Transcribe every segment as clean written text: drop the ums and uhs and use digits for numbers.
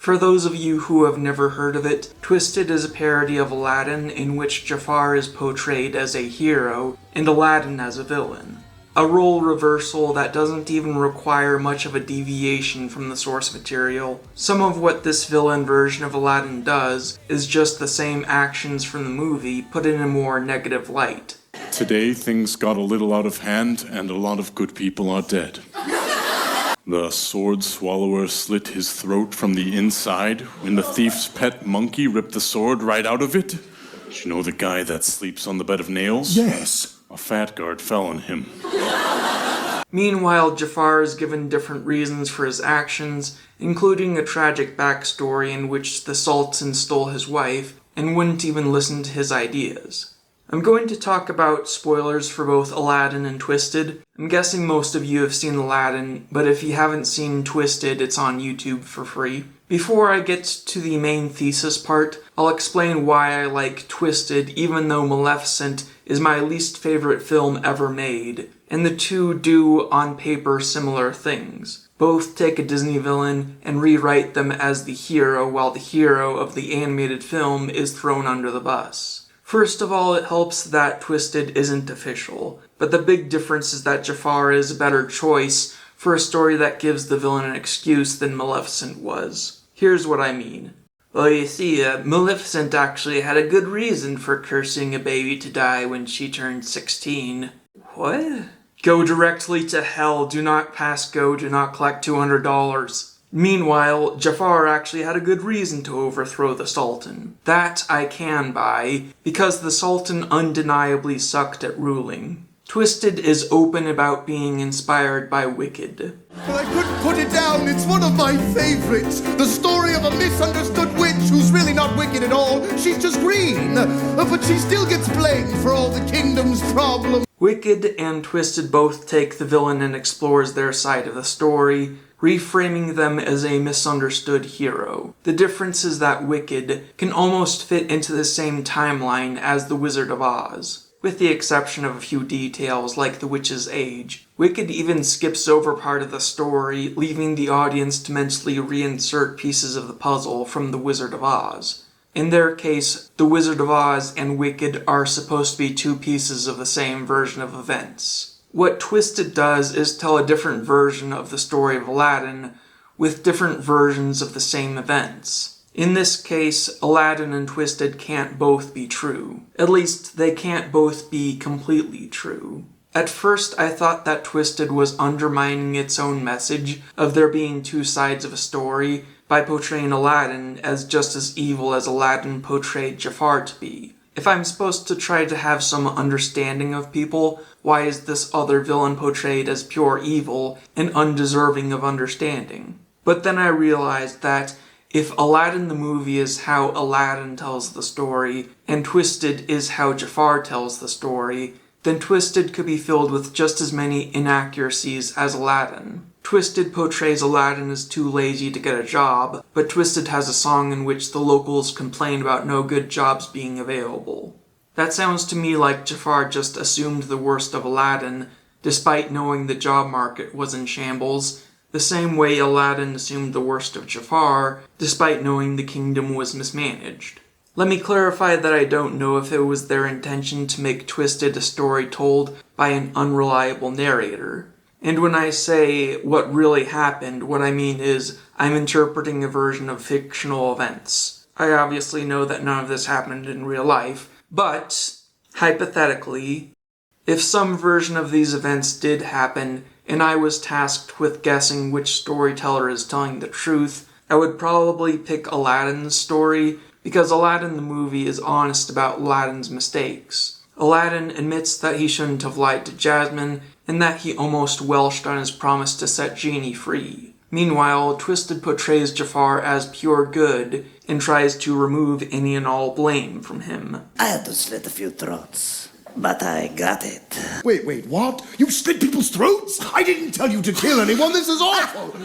For those of you who have never heard of it, Twisted is a parody of Aladdin in which Jafar is portrayed as a hero and Aladdin as a villain. A role reversal that doesn't even require much of a deviation from the source material. Some of what this villain version of Aladdin does is just the same actions from the movie put in a more negative light. Today things got a little out of hand and a lot of good people are dead. The sword swallower slit his throat from the inside when the thief's pet monkey ripped the sword right out of it. Did you know the guy that sleeps on the bed of nails? Yes. A fat guard fell on him. Meanwhile, Jafar is given different reasons for his actions, including a tragic backstory in which the Sultan stole his wife and wouldn't even listen to his ideas. I'm going to talk about spoilers for both Aladdin and Twisted. I'm guessing most of you have seen Aladdin, but if you haven't seen Twisted, it's on YouTube for free. Before I get to the main thesis part, I'll explain why I like Twisted even though Maleficent is my least favorite film ever made, and the two do, on paper, similar things. Both take a Disney villain and rewrite them as the hero while the hero of the animated film is thrown under the bus. First of all, it helps that Twisted isn't official, but the big difference is that Jafar is a better choice for a story that gives the villain an excuse than Maleficent was. Here's what I mean. Well, you see, Maleficent actually had a good reason for cursing a baby to die when she turned 16. What? Go directly to hell, do not pass go, do not collect $200. Meanwhile, Jafar actually had a good reason to overthrow the Sultan. That I can buy, because the Sultan undeniably sucked at ruling. Twisted is open about being inspired by Wicked. But I couldn't put it down, it's one of my favorites. The story of a misunderstood witch who's really not wicked at all. She's just green, but she still gets blamed for all the kingdom's problems. Wicked and Twisted both take the villain and explores their side of the story, reframing them as a misunderstood hero. The difference is that Wicked can almost fit into the same timeline as The Wizard of Oz, with the exception of a few details like the witch's age. Wicked even skips over part of the story, leaving the audience to mentally reinsert pieces of the puzzle from The Wizard of Oz. In their case, The Wizard of Oz and Wicked are supposed to be two pieces of the same version of events. What Twisted does is tell a different version of the story of Aladdin, with different versions of the same events. In this case, Aladdin and Twisted can't both be true. At least, they can't both be completely true. At first, I thought that Twisted was undermining its own message of there being two sides of a story by portraying Aladdin as just as evil as Aladdin portrayed Jafar to be. If I'm supposed to try to have some understanding of people, why is this other villain portrayed as pure evil and undeserving of understanding? But then I realized that if Aladdin the movie is how Aladdin tells the story, and Twisted is how Jafar tells the story, then Twisted could be filled with just as many inaccuracies as Aladdin. Twisted portrays Aladdin as too lazy to get a job, but Twisted has a song in which the locals complain about no good jobs being available. That sounds to me like Jafar just assumed the worst of Aladdin, despite knowing the job market was in shambles, the same way Aladdin assumed the worst of Jafar, despite knowing the kingdom was mismanaged. Let me clarify that I don't know if it was their intention to make Twisted a story told by an unreliable narrator. And when I say what really happened, what I mean is I'm interpreting a version of fictional events. I obviously know that none of this happened in real life, but, hypothetically, if some version of these events did happen and I was tasked with guessing which storyteller is telling the truth, I would probably pick Aladdin's story because Aladdin the movie is honest about Aladdin's mistakes. Aladdin admits that he shouldn't have lied to Jasmine and that he almost welched on his promise to set Genie free. Meanwhile, Twisted portrays Jafar as pure good and tries to remove any and all blame from him. I had to slit a few throats, but I got it. Wait, what? You slit people's throats? I didn't tell you to kill anyone, this is awful!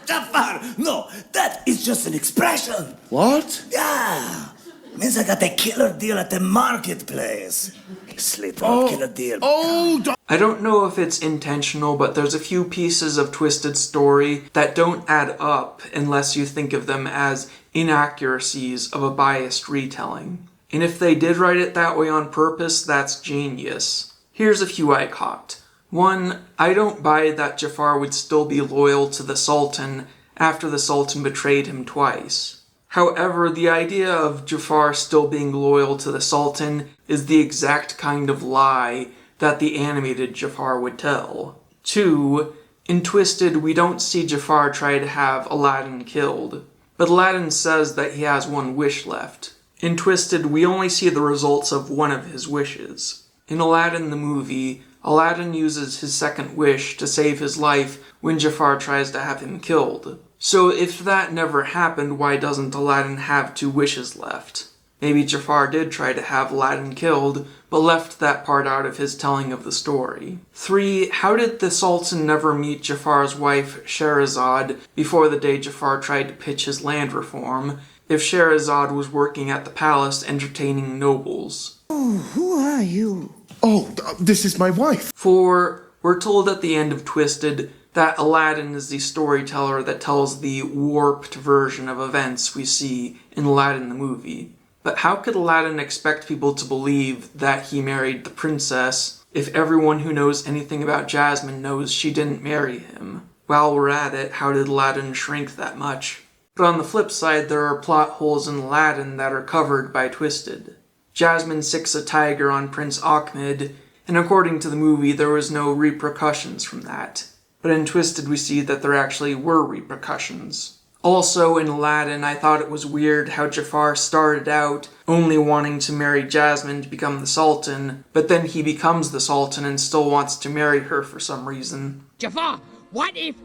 Jafar, no, that is just an expression. What? Yeah, means I got a killer deal at the marketplace. Slit throat killer deal. Oh, I don't know if it's intentional, but there's a few pieces of Twisted's story that don't add up unless you think of them as inaccuracies of a biased retelling. And if they did write it that way on purpose, that's genius. Here's a few I caught. 1. I don't buy that Jafar would still be loyal to the Sultan after the Sultan betrayed him twice. However, the idea of Jafar still being loyal to the Sultan is the exact kind of lie that the animated Jafar would tell. 2. In Twisted, we don't see Jafar try to have Aladdin killed, but Aladdin says that he has one wish left. In Twisted, we only see the results of one of his wishes. In Aladdin the movie, Aladdin uses his second wish to save his life when Jafar tries to have him killed. So if that never happened, why doesn't Aladdin have 2 wishes left? Maybe Jafar did try to have Aladdin killed, but left that part out of his telling of the story. 3. How did the Sultan never meet Jafar's wife, Scheherazade, before the day Jafar tried to pitch his land reform, if Scheherazade was working at the palace entertaining nobles? Oh, who are you? Oh, this is my wife. 4. We're told at the end of Twisted that Aladdin is the storyteller that tells the warped version of events we see in Aladdin the movie. But how could Aladdin expect people to believe that he married the princess if everyone who knows anything about Jasmine knows she didn't marry him? While we're at it, how did Aladdin shrink that much? But on the flip side, there are plot holes in Aladdin that are covered by Twisted. Jasmine sicks a tiger on Prince Ahmed, and according to the movie, there was no repercussions from that. But in Twisted, we see that there actually were repercussions. Also, in Aladdin, I thought it was weird how Jafar started out only wanting to marry Jasmine to become the Sultan, but then he becomes the Sultan and still wants to marry her for some reason. Jafar, what if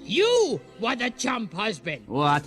you were the chump husband? What?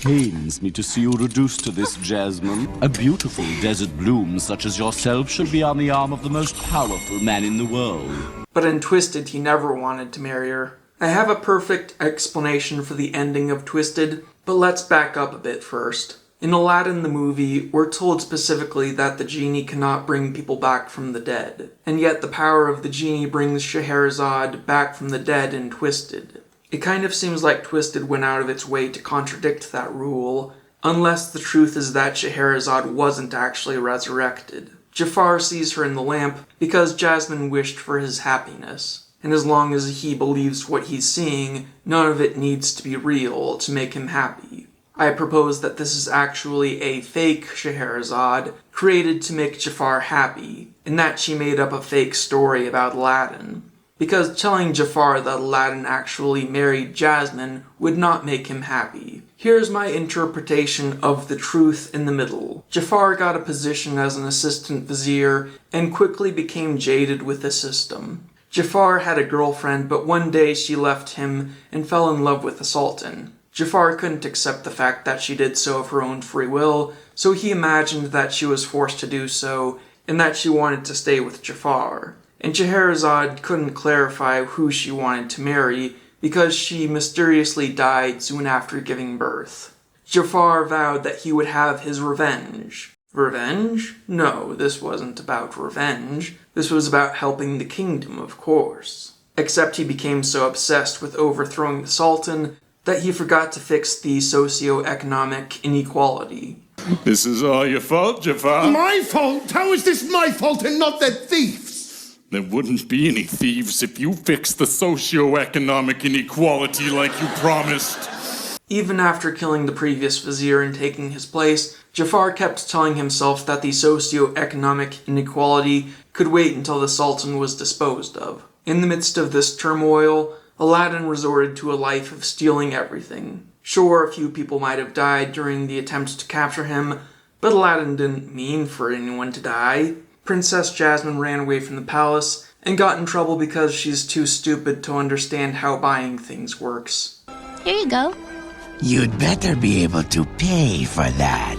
Pains me to see you reduced to this, Jasmine. A beautiful desert bloom such as yourself should be on the arm of the most powerful man in the world. But in Twisted, he never wanted to marry her. I have a perfect explanation for the ending of Twisted, but let's back up a bit first. In Aladdin the movie, we're told specifically that the genie cannot bring people back from the dead, and yet the power of the genie brings Scheherazade back from the dead in Twisted. It kind of seems like Twisted went out of its way to contradict that rule, unless the truth is that Scheherazade wasn't actually resurrected. Jafar sees her in the lamp because Jasmine wished for his happiness. And as long as he believes what he's seeing, none of it needs to be real to make him happy. I propose that this is actually a fake Scheherazade created to make Jafar happy, and that she made up a fake story about Aladdin. Because telling Jafar that Aladdin actually married Jasmine would not make him happy. Here's my interpretation of the truth in the middle. Jafar got a position as an assistant vizier and quickly became jaded with the system. Jafar had a girlfriend, but one day she left him and fell in love with the Sultan. Jafar couldn't accept the fact that she did so of her own free will, so he imagined that she was forced to do so, and that she wanted to stay with Jafar. And Scheherazade couldn't clarify who she wanted to marry, because she mysteriously died soon after giving birth. Jafar vowed that he would have his revenge. Revenge? No, this wasn't about revenge. This was about helping the kingdom, of course. Except he became so obsessed with overthrowing the Sultan that he forgot to fix the socio-economic inequality. This is all your fault, Jafar. My fault? How is this my fault and not the thief's? There wouldn't be any thieves if you fixed the socio-economic inequality like you promised. Even after killing the previous vizier and taking his place, Jafar kept telling himself that the socio-economic inequality could wait until the Sultan was disposed of. In the midst of this turmoil, Aladdin resorted to a life of stealing everything. Sure, a few people might have died during the attempt to capture him, but Aladdin didn't mean for anyone to die. Princess Jasmine ran away from the palace and got in trouble because she's too stupid to understand how buying things works. Here you go. You'd better be able to pay for that.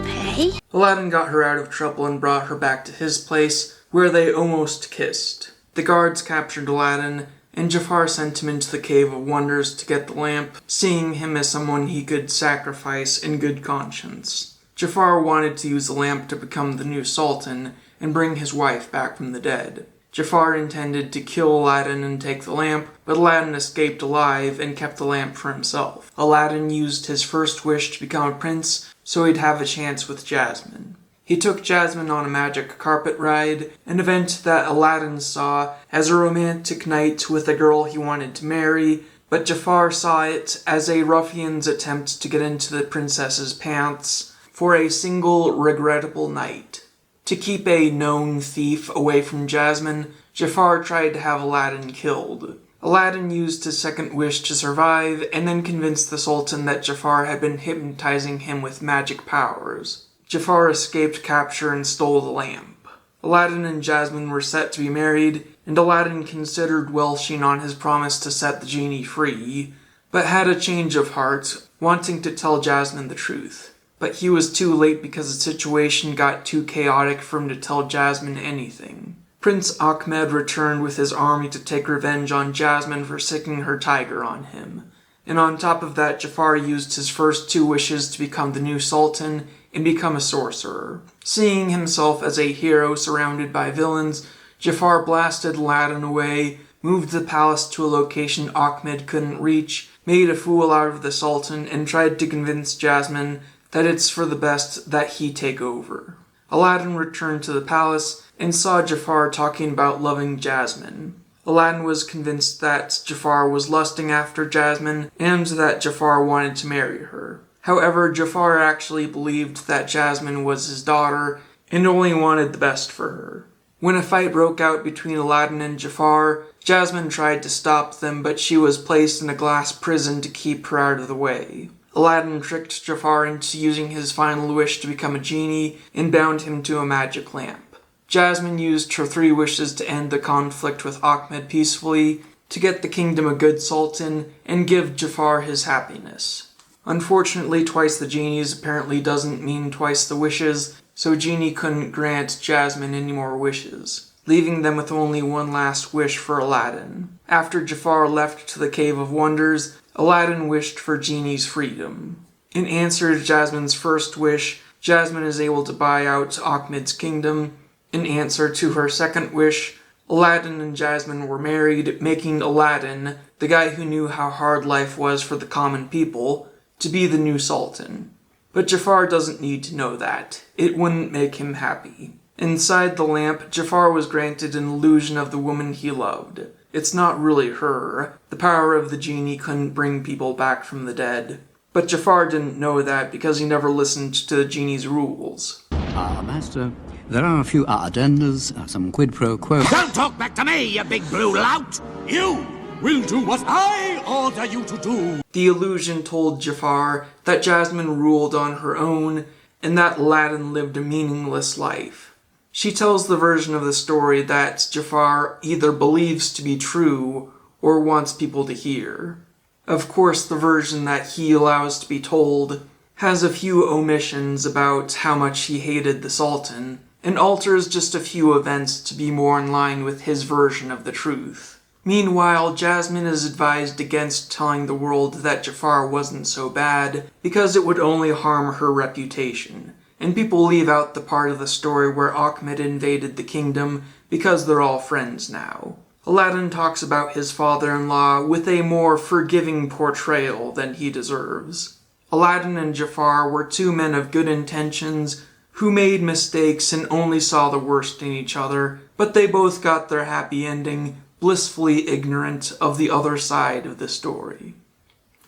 Pay? Aladdin got her out of trouble and brought her back to his place, where they almost kissed. The guards captured Aladdin, and Jafar sent him into the Cave of Wonders to get the lamp, seeing him as someone he could sacrifice in good conscience. Jafar wanted to use the lamp to become the new Sultan and bring his wife back from the dead. Jafar intended to kill Aladdin and take the lamp, but Aladdin escaped alive and kept the lamp for himself. Aladdin used his first wish to become a prince so he'd have a chance with Jasmine. He took Jasmine on a magic carpet ride, an event that Aladdin saw as a romantic night with a girl he wanted to marry, but Jafar saw it as a ruffian's attempt to get into the princess's pants for a single regrettable night. To keep a known thief away from Jasmine, Jafar tried to have Aladdin killed. Aladdin used his second wish to survive, and then convinced the Sultan that Jafar had been hypnotizing him with magic powers. Jafar escaped capture and stole the lamp. Aladdin and Jasmine were set to be married, and Aladdin considered welching on his promise to set the genie free, but had a change of heart, wanting to tell Jasmine the truth. But he was too late because the situation got too chaotic for him to tell Jasmine anything. Prince Ahmed returned with his army to take revenge on Jasmine for sicking her tiger on him. And on top of that, Jafar used his first two wishes to become the new Sultan and become a sorcerer. Seeing himself as a hero surrounded by villains, Jafar blasted Aladdin away, moved the palace to a location Ahmed couldn't reach, made a fool out of the Sultan, and tried to convince Jasmine that it's for the best that he take over. Aladdin returned to the palace and saw Jafar talking about loving Jasmine. Aladdin was convinced that Jafar was lusting after Jasmine and that Jafar wanted to marry her. However, Jafar actually believed that Jasmine was his daughter and only wanted the best for her. When a fight broke out between Aladdin and Jafar, Jasmine tried to stop them, but she was placed in a glass prison to keep her out of the way. Aladdin tricked Jafar into using his final wish to become a genie and bound him to a magic lamp. Jasmine used her 3 wishes to end the conflict with Ahmed peacefully, to get the kingdom a good sultan, and give Jafar his happiness. Unfortunately, twice the genies apparently doesn't mean twice the wishes, so Genie couldn't grant Jasmine any more wishes, leaving them with only one last wish for Aladdin. After Jafar left to the Cave of Wonders, Aladdin wished for Genie's freedom. In answer to Jasmine's first wish, Jasmine is able to buy out Ahmed's kingdom. In answer to her second wish, Aladdin and Jasmine were married, making Aladdin, the guy who knew how hard life was for the common people, to be the new sultan. But Jafar doesn't need to know that. It wouldn't make him happy. Inside the lamp, Jafar was granted an illusion of the woman he loved. It's not really her. The power of the genie couldn't bring people back from the dead. But Jafar didn't know that because he never listened to the genie's rules. Master, there are a few addendas, some quid pro quo. Don't talk back to me, you big blue lout! You will do what I order you to do. The illusion told Jafar that Jasmine ruled on her own and that Aladdin lived a meaningless life. She tells the version of the story that Jafar either believes to be true or wants people to hear. Of course, the version that he allows to be told has a few omissions about how much he hated the Sultan, and alters just a few events to be more in line with his version of the truth. Meanwhile, Jasmine is advised against telling the world that Jafar wasn't so bad, because it would only harm her reputation. And people leave out the part of the story where Ahmed invaded the kingdom because they're all friends now. Aladdin talks about his father-in-law with a more forgiving portrayal than he deserves. Aladdin and Jafar were 2 men of good intentions who made mistakes and only saw the worst in each other, but they both got their happy ending, blissfully ignorant of the other side of the story.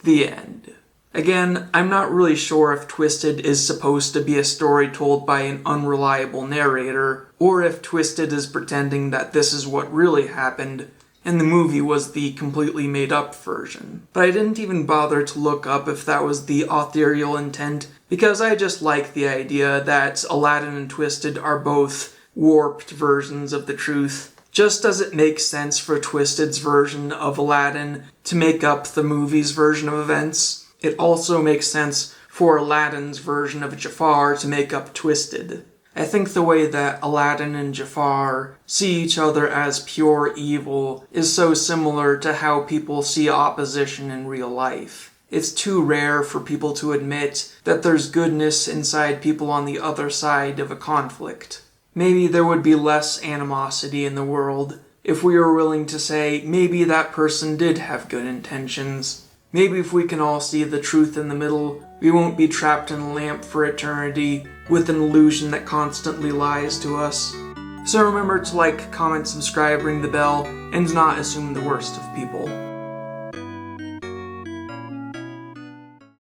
The end. Again, I'm not really sure if Twisted is supposed to be a story told by an unreliable narrator, or if Twisted is pretending that this is what really happened, and the movie was the completely made-up version. But I didn't even bother to look up if that was the authorial intent, because I just like the idea that Aladdin and Twisted are both warped versions of the truth. Just as it makes sense for Twisted's version of Aladdin to make up the movie's version of events, it also makes sense for Aladdin's version of Jafar to make up Twisted. I think the way that Aladdin and Jafar see each other as pure evil is so similar to how people see opposition in real life. It's too rare for people to admit that there's goodness inside people on the other side of a conflict. maybe there would be less animosity in the world if we were willing to say maybe that person did have good intentions. Maybe if we can all see the truth in the middle, we won't be trapped in a lamp for eternity with an illusion that constantly lies to us. So remember to like, comment, subscribe, ring the bell, and not assume the worst of people.